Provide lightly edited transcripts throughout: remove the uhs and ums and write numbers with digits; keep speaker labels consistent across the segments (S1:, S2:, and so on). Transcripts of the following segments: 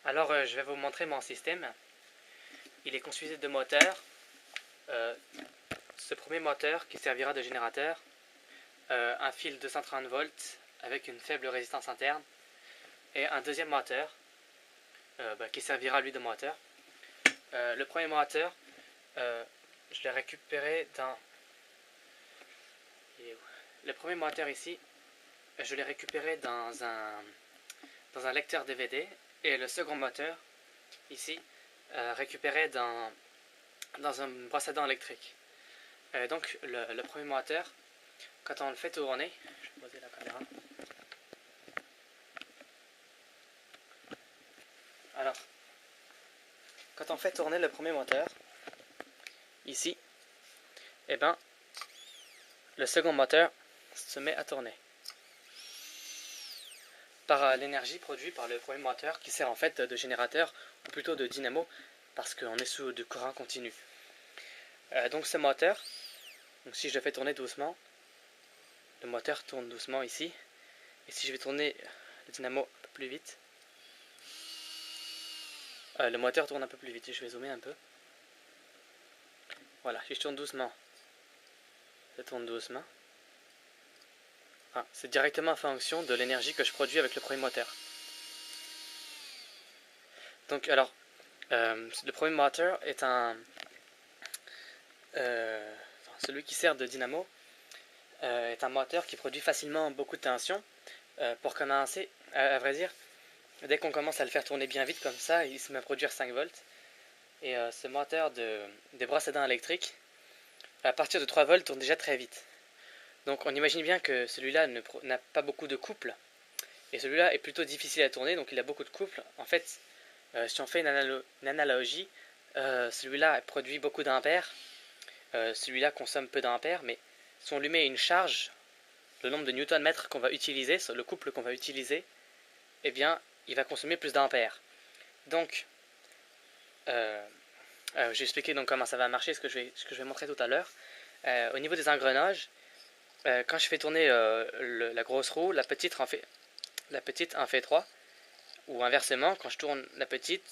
S1: Alors, je vais vous montrer mon système. Il est constitué de moteurs. Euh, ce premier moteur qui servira de générateur, un fil 230 volts avec une faible résistance interne, et un deuxième moteur qui servira lui de moteur. Le premier moteur, je l'ai récupéré dans... Le premier moteur ici, je l'ai récupéré dans un lecteur DVD, et le second moteur, ici, récupéré dans une brosse à dents électrique. Donc le premier moteur, quand on le fait tourner, je vais poser la caméra. Alors, quand on fait tourner le premier moteur, ici, eh ben, le second moteur se met à tourner par l'énergie produite par le premier moteur qui sert en fait de générateur, ou plutôt de dynamo, parce qu'on est sous du courant continu. Donc ce moteur, donc si je le fais tourner doucement, le moteur tourne doucement ici, et si je vais tourner le dynamo un peu plus vite, le moteur tourne un peu plus vite. Je vais zoomer un peu. Voilà, si je tourne doucement, ça tourne doucement. Ah, c'est directement en fonction de l'énergie que je produis avec le premier moteur. Donc alors, le premier moteur est celui qui sert de dynamo, est un moteur qui produit facilement beaucoup de tension. Pour commencer, à vrai dire, dès qu'on commence à le faire tourner bien vite comme ça, il se met à produire 5 volts. Et ce moteur des brosses à dents électriques, à partir de 3 volts, tourne déjà très vite. Donc on imagine bien que celui-là n'a pas beaucoup de couple, et celui-là est plutôt difficile à tourner, donc il a beaucoup de couple. En fait, si on fait une analogie, celui-là produit beaucoup d'ampères, celui-là consomme peu d'ampères, mais si on lui met une charge, le nombre de newton-mètres qu'on va utiliser, le couple qu'on va utiliser, eh bien, il va consommer plus d'ampères. Donc, j'ai expliqué donc comment ça va marcher, ce que je vais montrer tout à l'heure. Au niveau des engrenages, quand je fais tourner la grosse roue, la petite en fait 3. Ou inversement, quand je tourne la petite,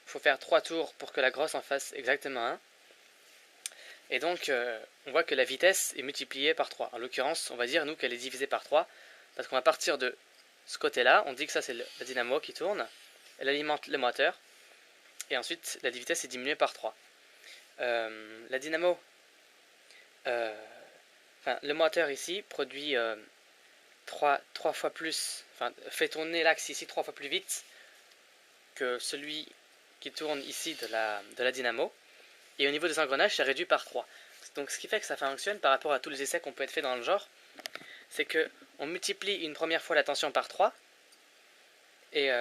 S1: il faut faire 3 tours pour que la grosse en fasse exactement 1. Et donc, on voit que la vitesse est multipliée par 3. En l'occurrence, on va dire, nous, qu'elle est divisée par 3. Parce qu'on va partir de ce côté-là. On dit que ça, c'est la dynamo qui tourne. Elle alimente le moteur. Et ensuite, la vitesse est diminuée par 3. La dynamo... le moteur ici produit 3 fois plus, fait tourner l'axe ici 3 fois plus vite que celui qui tourne ici de la dynamo. Et au niveau des engrenages, c'est réduit par 3. Donc ce qui fait que ça fonctionne par rapport à tous les essais qu'on peut être fait dans le genre, c'est qu'on multiplie une première fois la tension par 3, et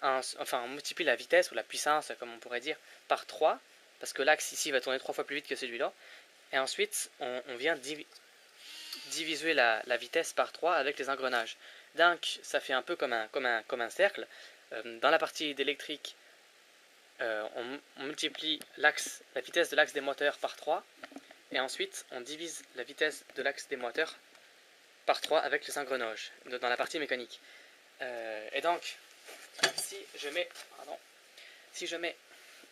S1: on multiplie la vitesse ou la puissance, comme on pourrait dire, par 3, parce que l'axe ici va tourner 3 fois plus vite que celui-là. Et ensuite, on vient diviser la vitesse par 3 avec les engrenages. Donc, ça fait un peu comme un cercle. Dans la partie d'électrique, on multiplie la vitesse de l'axe des moteurs par 3. Et ensuite, on divise la vitesse de l'axe des moteurs par 3 avec les engrenages, dans la partie mécanique. Et donc, si je mets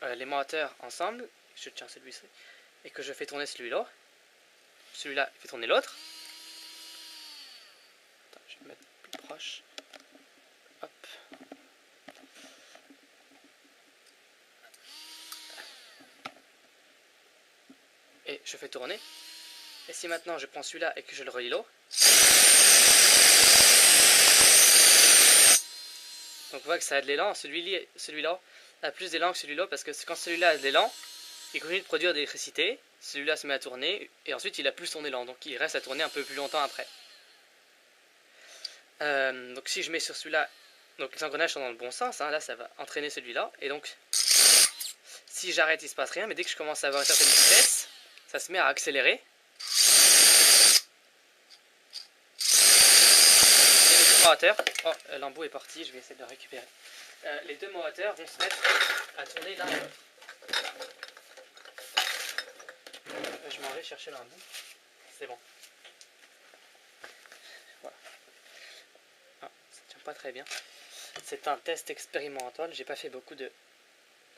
S1: les moteurs ensemble, je tiens celui-ci, et que je fais tourner celui-là fait tourner l'autre. Je vais me mettre plus proche. Hop. Et je fais tourner. Et si maintenant je prends celui-là et que je le relie là, donc on voit que ça a de l'élan. Celui-là a plus d'élan que celui-là, parce que quand celui-là a de l'élan, il continue de produire de l'électricité, celui-là se met à tourner, et ensuite il a plus son élan, donc il reste à tourner un peu plus longtemps après. Donc si je mets sur celui-là, donc les engrenages sont dans le bon sens, là ça va entraîner celui-là, et donc si j'arrête il se passe rien, mais dès que je commence à avoir une certaine vitesse, ça se met à accélérer. Et les deux moteurs, l'embout est parti, je vais essayer de le récupérer. Les deux moteurs vont se mettre à tourner l'un et l'autre. Je m'en vais chercher l'embout. C'est bon. Voilà. Ça tient pas très bien. c'est un test expérimental, j'ai pas fait beaucoup de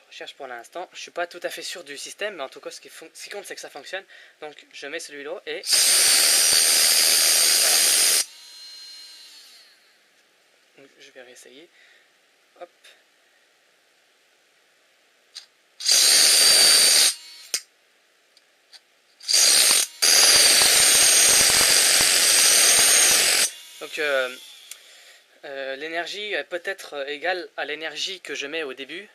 S1: recherches pour l'instant. Je suis pas tout à fait sûr du système, mais en tout cas ce qui compte c'est que ça fonctionne. Donc je mets celui-là et... Voilà. Je vais réessayer. Hop. Donc l'énergie est peut-être égale à l'énergie que je mets au début.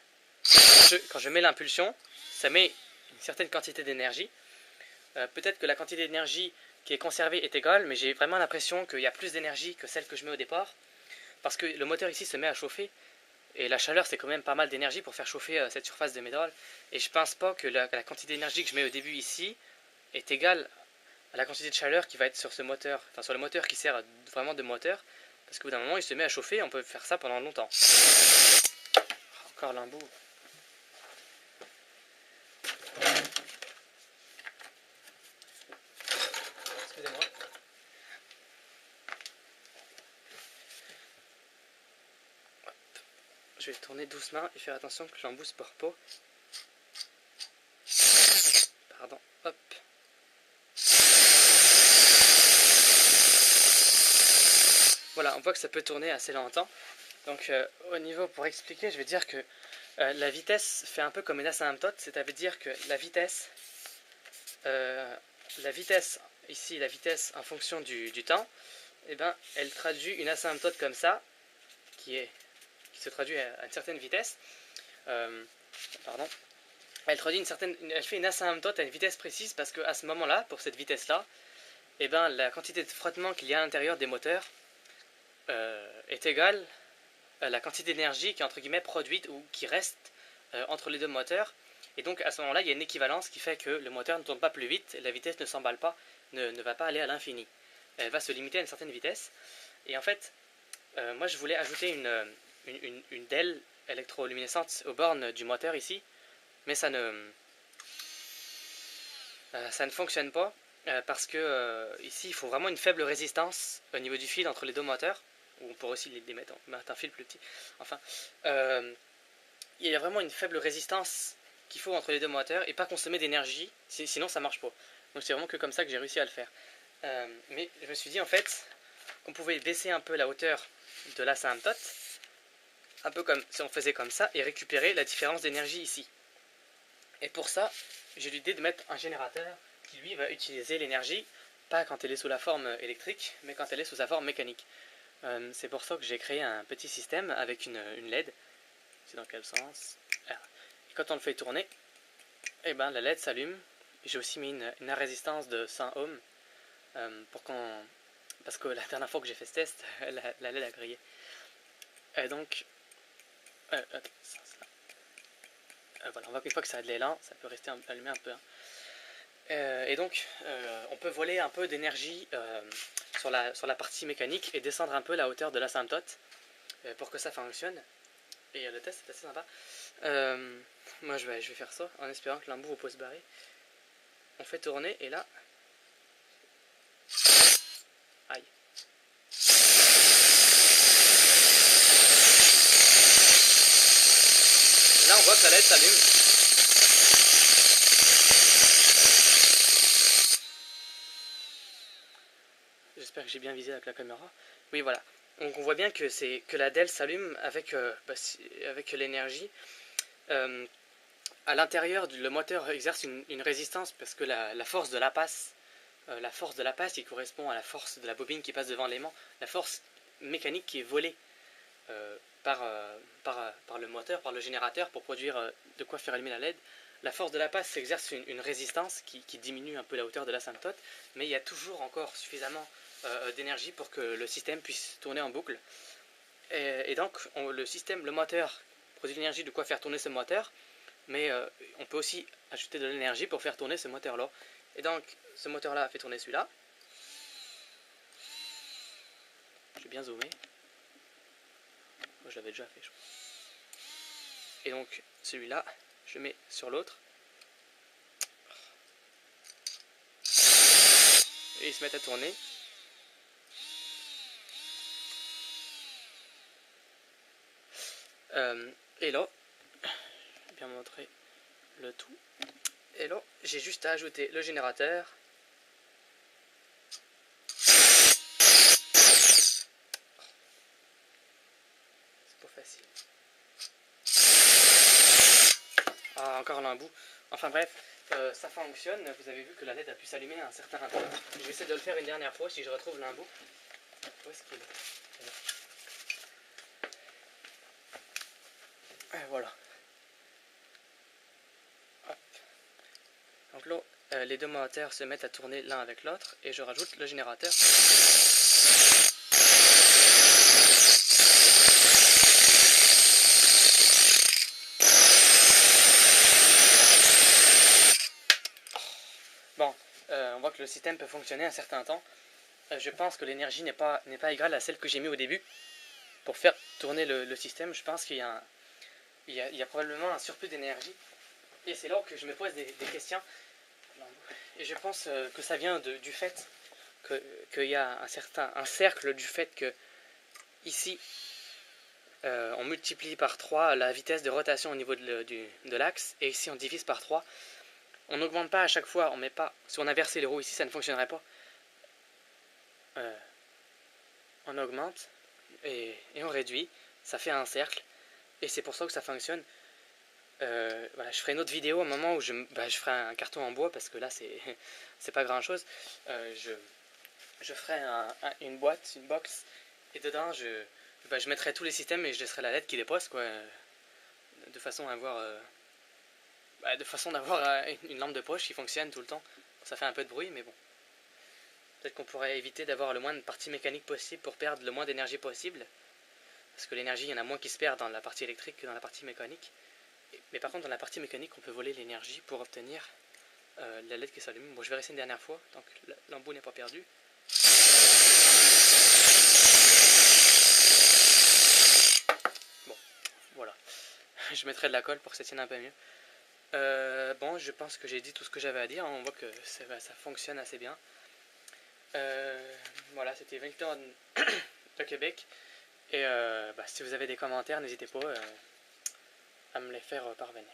S1: Quand je mets l'impulsion, ça met une certaine quantité d'énergie. Peut-être que la quantité d'énergie qui est conservée est égale, mais j'ai vraiment l'impression qu'il y a plus d'énergie que celle que je mets au départ. Parce que le moteur ici se met à chauffer. Et la chaleur, c'est quand même pas mal d'énergie pour faire chauffer cette surface de métal. Et je pense pas que la quantité d'énergie que je mets au début ici est égale à la quantité de chaleur qui va être sur ce moteur. Enfin, sur le moteur qui sert vraiment de moteur. Parce qu'au bout d'un moment, il se met à chauffer et on peut faire ça pendant longtemps. Encore l'embout. Excusez-moi. Je vais tourner doucement et faire attention que l'embout se porte pas. Pardon, hop. Voilà, on voit que ça peut tourner assez longtemps. Donc au niveau, pour expliquer, je vais dire que la vitesse fait un peu comme une asymptote, c'est-à-dire que la vitesse ici, la vitesse en fonction du temps, eh ben, elle traduit une asymptote comme ça, qui se traduit à une certaine vitesse. Pardon. Elle fait une asymptote à une vitesse précise parce qu'à ce moment-là, pour cette vitesse-là, eh ben, la quantité de frottement qu'il y a à l'intérieur des moteurs est égale à la quantité d'énergie qui est entre guillemets produite ou qui reste entre les deux moteurs. Et donc à ce moment-là, il y a une équivalence qui fait que le moteur ne tourne pas plus vite et la vitesse ne s'emballe pas, ne va pas aller à l'infini. Elle va se limiter à une certaine vitesse. Et en fait, moi je voulais ajouter une DEL électroluminescente aux bornes du moteur ici, mais ça ne fonctionne pas parce que ici il faut vraiment une faible résistance au niveau du fil entre les deux moteurs, ou on pourrait aussi les mettre un fil plus petit. Enfin, il y a vraiment une faible résistance qu'il faut entre les deux moteurs et pas consommer d'énergie, sinon ça marche pas. Donc c'est vraiment que comme ça que j'ai réussi à le faire. Mais je me suis dit en fait qu'on pouvait baisser un peu la hauteur de l'asymptote, un peu comme si on faisait comme ça, et récupérer la différence d'énergie ici. Et pour ça, j'ai l'idée de mettre un générateur qui lui va utiliser l'énergie, pas quand elle est sous la forme électrique, mais quand elle est sous sa forme mécanique. C'est pour ça que j'ai créé un petit système avec une LED. C'est dans quel sens? Et quand on le fait tourner, eh ben, la LED s'allume. J'ai aussi mis une résistance de 100 ohms parce que la dernière fois que j'ai fait ce test, la LED a grillé. Et donc, voilà, on voit qu'une fois que ça a de l'élan, ça peut rester allumé un peu. Et donc, on peut voler un peu d'énergie sur la partie mécanique et descendre un peu la hauteur de l'asymptote pour que ça fonctionne. Et le test est assez sympa. Moi je vais faire ça en espérant que l'embout va pas se barrer. On fait tourner et là... Aïe. Là on voit que la LED s'allume. J'espère que j'ai bien visé avec la caméra. Oui voilà. Donc on voit bien que la DEL s'allume avec l'énergie. À l'intérieur, le moteur exerce une résistance parce que la force de la passe, qui correspond à la force de la bobine qui passe devant l'aimant, la force mécanique qui est volée par le moteur, par le générateur pour produire de quoi faire allumer la LED. La force de la passe exerce une résistance qui diminue un peu la hauteur de l'asymptote, mais il y a toujours encore suffisamment d'énergie pour que le système puisse tourner en boucle. Et donc le moteur produit de l'énergie de quoi faire tourner ce moteur, mais on peut aussi ajouter de l'énergie pour faire tourner ce moteur là. Et donc ce moteur là fait tourner celui-là. Je vais bien zoomer. Moi je l'avais déjà fait je crois. Et donc celui-là je mets sur l'autre et ils se mettent à tourner. Et là, je vais bien montrer le tout. Et là, j'ai juste à ajouter le générateur. C'est pas facile. Ah, encore l'embout. Enfin bref, ça fonctionne. Vous avez vu que la LED a pu s'allumer à un certain temps. Je vais essayer de le faire une dernière fois si je retrouve l'embout. Où est-ce qu'il est? Et voilà. Hop. Donc là, les deux moteurs se mettent à tourner l'un avec l'autre et je rajoute le générateur. Bon, on voit que le système peut fonctionner un certain temps. Je pense que l'énergie n'est pas égale à celle que j'ai mis au début. Pour faire tourner le système, je pense qu'il y a probablement un surplus d'énergie. Et c'est là que je me pose des questions. Et je pense que ça vient du fait qu'il y a un cercle du fait que ici, on multiplie par 3 la vitesse de rotation au niveau de l'axe, et ici on divise par 3. On n'augmente pas à chaque fois, on met pas. Si on inversait les roues ici, ça ne fonctionnerait pas. On augmente et on réduit, ça fait un cercle, et c'est pour ça que ça fonctionne. Voilà, je ferai une autre vidéo à un moment où je ferai un carton en bois parce que là c'est pas grand chose. Je ferai une boîte, une box, et dedans je mettrai tous les systèmes et je laisserai la LED qui dépasse, quoi, de façon à avoir une lampe de poche qui fonctionne tout le temps. Ça fait un peu de bruit, mais bon. Peut-être qu'on pourrait éviter d'avoir le moins de parties mécaniques possible pour perdre le moins d'énergie possible. Parce que l'énergie, il y en a moins qui se perd dans la partie électrique que dans la partie mécanique. Mais par contre, dans la partie mécanique, on peut voler l'énergie pour obtenir la LED qui s'allume. Bon, je vais rester une dernière fois, donc l'embout n'est pas perdu. Bon, voilà. Je mettrai de la colle pour que ça tienne un peu mieux. Bon, je pense que j'ai dit tout ce que j'avais à dire. On voit que ça fonctionne assez bien. Voilà, c'était Victor de Québec. Et si vous avez des commentaires, n'hésitez pas à me les faire parvenir.